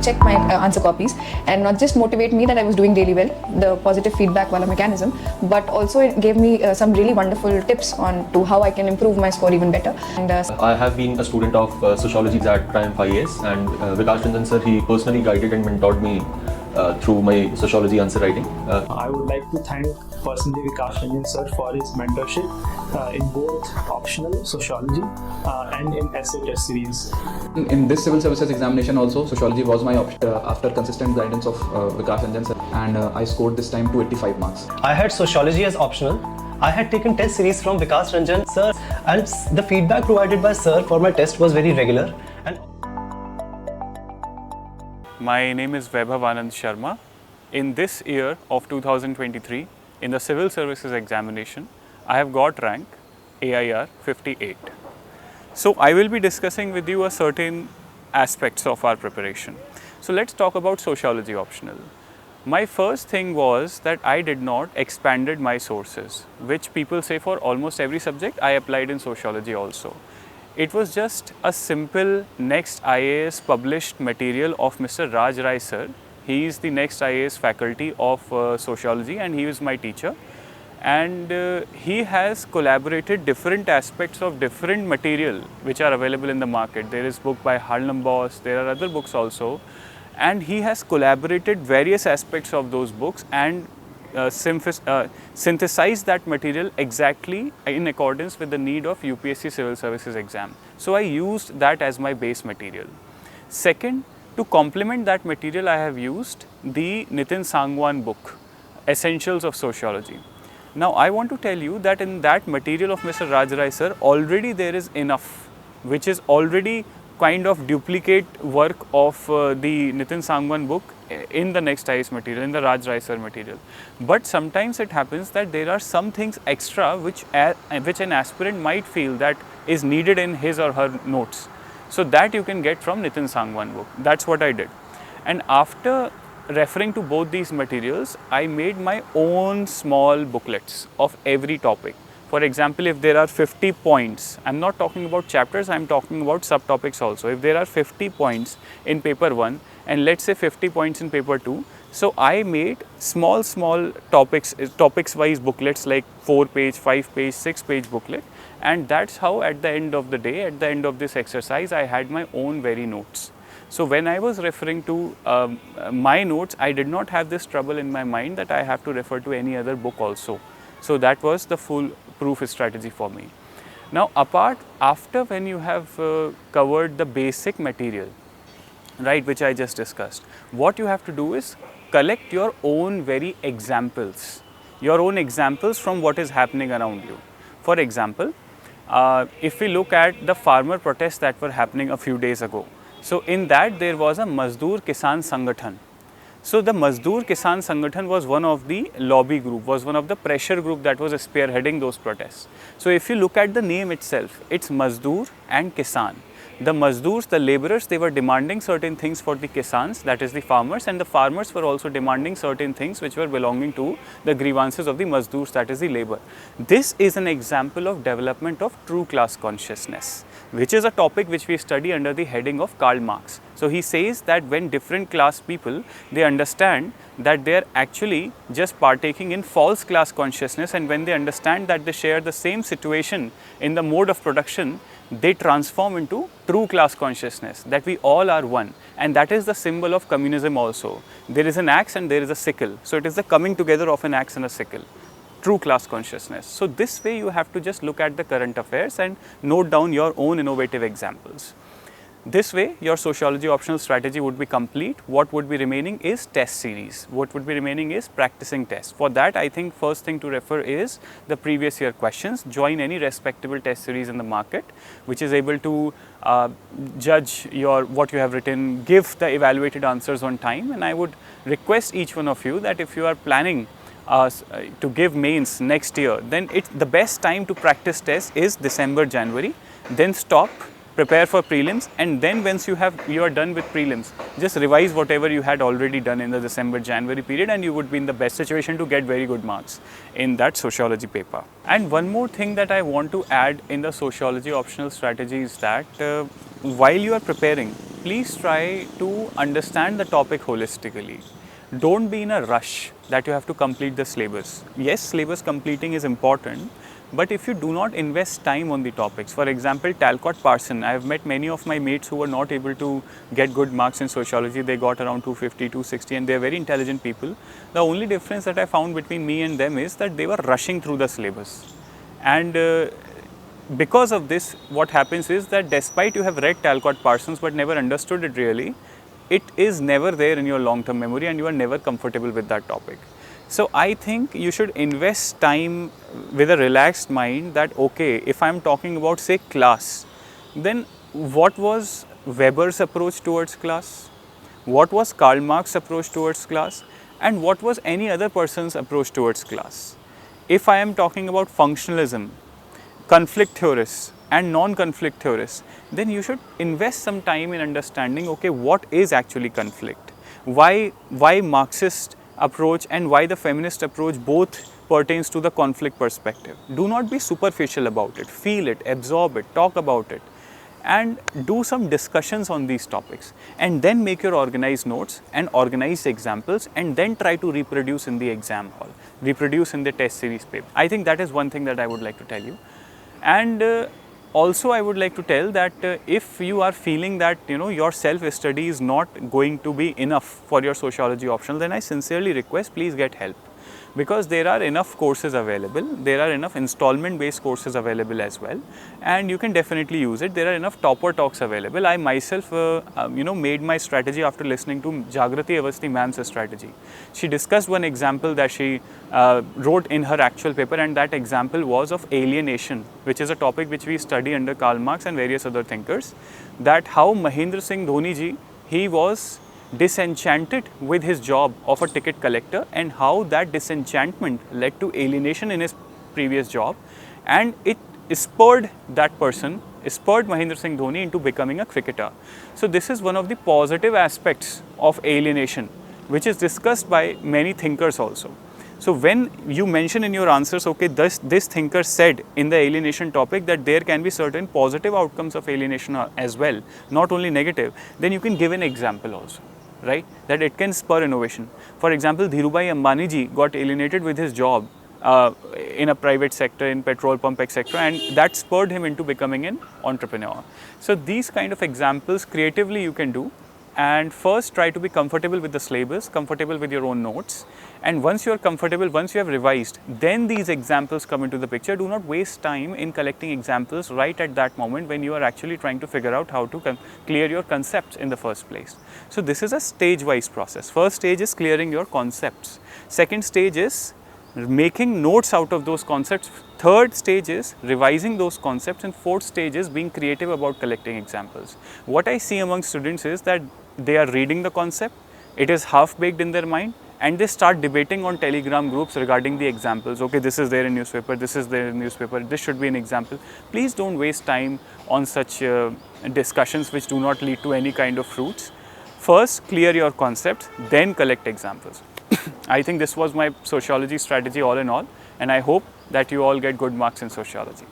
check my answer copies and not just motivate me that I was doing really well, the positive feedback wala mechanism, but also it gave me some really wonderful tips on to how I can improve my score even better. And I have been a student of sociology at Triumph IAS, and Vikas Ranjan sir, he personally guided and mentored me through my sociology answer writing. I would like to thank personally Vikas Ranjan sir for his mentorship in both optional sociology and in essay test series. In this civil services examination also, sociology was my option after consistent guidance of Vikas Ranjan sir, and I scored this time 285 marks. I had sociology as optional. I had taken test series from Vikas Ranjan sir, and the feedback provided by sir for my test was very regular. And my name is Vaibhav Anand Sharma. In this year of 2023, in the Civil Services examination, I have got rank AIR 58. So I will be discussing with you a certain aspects of our preparation. So let's talk about sociology optional. My first thing was that I did not expanded my sources, which people say for almost every subject I applied in sociology also. It was just a simple next IAS published material of Mr. Raj Rai sir. He is the next IAS faculty of sociology and he is my teacher. And he has collaborated different aspects of different material which are available in the market. There is book by Harlan Boss, there are other books also. And he has collaborated various aspects of those books and synthesize that material exactly in accordance with the need of UPSC Civil Services exam. So I used that as my base material. Second, to complement that material, I have used the Nitin Sangwan book, Essentials of Sociology. Now I want to tell you that in that material of Mr. Raj Rai sir, already there is enough, which is already kind of duplicate work of the Nitin Sangwan book in the next IAS material, in the Raj Rai sir material. But sometimes it happens that there are some things extra which an aspirant might feel that is needed in his or her notes. So that you can get from Nitin Sangwan book. That's what I did. And after referring to both these materials, I made my own small booklets of every topic. For example, if there are 50 points, I'm not talking about chapters, I'm talking about subtopics also. If there are 50 points in paper 1 and let's say 50 points in paper 2, so I made small topics wise booklets like 4-page, 5-page, 6-page booklet, and that's how at the end of the day, at the end of this exercise, I had my own very notes. So when I was referring to my notes, I did not have this trouble in my mind that I have to refer to any other book also. So that was the full proof strategy for me. Now after when you have covered the basic material, right, which I just discussed, what you have to do is collect your own very examples, from what is happening around you. For example, if we look at the farmer protests that were happening a few days ago, so in that there was a Mazdoor Kisan Sangathan. So the Mazdoor Kisan Sangathan was one of the lobby group, was one of the pressure group that was spearheading those protests. So if you look at the name itself, it's Mazdoor and Kisan. The Mazdoors, the laborers, they were demanding certain things for the Kisans, that is the farmers, and the farmers were also demanding certain things which were belonging to the grievances of the Mazdoors, that is the labor. This is an example of development of true class consciousness, which is a topic which we study under the heading of Karl Marx. So he says that when different class people, they understand that they are actually just partaking in false class consciousness, and when they understand that they share the same situation in the mode of production, they transform into true class consciousness, that we all are one, and that is the symbol of communism also. There is an axe and there is a sickle, so it is the coming together of an axe and a sickle, true class consciousness. So this way you have to just look at the current affairs and note down your own innovative examples. This way your sociology optional strategy would be complete. What would be remaining is test series. What would be remaining is practicing tests. For that, I think first thing to refer is the previous year questions. Join any respectable test series in the market which is able to judge what you have written, give the evaluated answers on time, and I would request each one of you that if you are planning to give mains next year, then the best time to practice tests is December, January, then stop prepare for prelims, and then once you are done with prelims, just revise whatever you had already done in the December-January period, and you would be in the best situation to get very good marks in that sociology paper. And one more thing that I want to add in the sociology optional strategy is that while you are preparing, please try to understand the topic holistically. Don't be in a rush that you have to complete the syllabus. Yes, syllabus completing is important, but if you do not invest time on the topics, for example, Talcott Parson, I have met many of my mates who were not able to get good marks in sociology. They got around 250, 260, and they are very intelligent people. The only difference that I found between me and them is that they were rushing through the syllabus. And because of this, what happens is that despite you have read Talcott Parsons but never understood it really, it is never there in your long-term memory and you are never comfortable with that topic. So I think you should invest time with a relaxed mind that, okay, if I am talking about, say, class, then what was Weber's approach towards class? What was Karl Marx's approach towards class? And what was any other person's approach towards class? If I am talking about functionalism, conflict theorists and non-conflict theorists, then you should invest some time in understanding, okay, what is actually conflict? Why Marxist approach and why the feminist approach both pertains to the conflict perspective. Do not be superficial about it. Feel it, absorb it, talk about it, and do some discussions on these topics, and then make your organized notes and organized examples, and then try to reproduce in the exam hall, reproduce in the test series paper. I think that is one thing that I would like to tell you. And also I would like to tell that if you are feeling that your self-study is not going to be enough for your sociology optional, then I sincerely request, please get help. Because there are enough courses available, there are enough installment based courses available as well, and you can definitely use it. There are enough topper talks available. I myself made my strategy after listening to Jagrati Avasthi ma'am's strategy. She discussed one example that she wrote in her actual paper, and that example was of alienation, which is a topic which we study under Karl Marx and various other thinkers, that how Mahendra Singh Dhoni ji, he was disenchanted with his job of a ticket collector, and how that disenchantment led to alienation in his previous job, and it spurred Mahendra Singh Dhoni into becoming a cricketer. So this is one of the positive aspects of alienation, which is discussed by many thinkers also. So when you mention in your answers, okay, this thinker said in the alienation topic that there can be certain positive outcomes of alienation as well, not only negative, then you can give an example also, right? That it can spur innovation. For example, Dhirubhai Ambani ji got alienated with his job in a private sector, in petrol pump, etc., and that spurred him into becoming an entrepreneur. So these kind of examples creatively you can do. And first try to be comfortable with the syllabus, comfortable with your own notes, and once you are comfortable, once you have revised, then these examples come into the picture. Do not waste time in collecting examples right at that moment when you are actually trying to figure out how to clear your concepts in the first place. So this is a stage-wise process. First stage is clearing your concepts. Second stage is making notes out of those concepts. Third stage is revising those concepts, and fourth stage is being creative about collecting examples. What I see among students is that they are reading the concept, it is half baked in their mind, and they start debating on Telegram groups regarding the examples. Okay, this is there in newspaper, this is there in newspaper, this should be an example. Please don't waste time on such discussions which do not lead to any kind of fruits. First, clear your concepts, then collect examples. I think this was my sociology strategy all in all, and I hope that you all get good marks in sociology.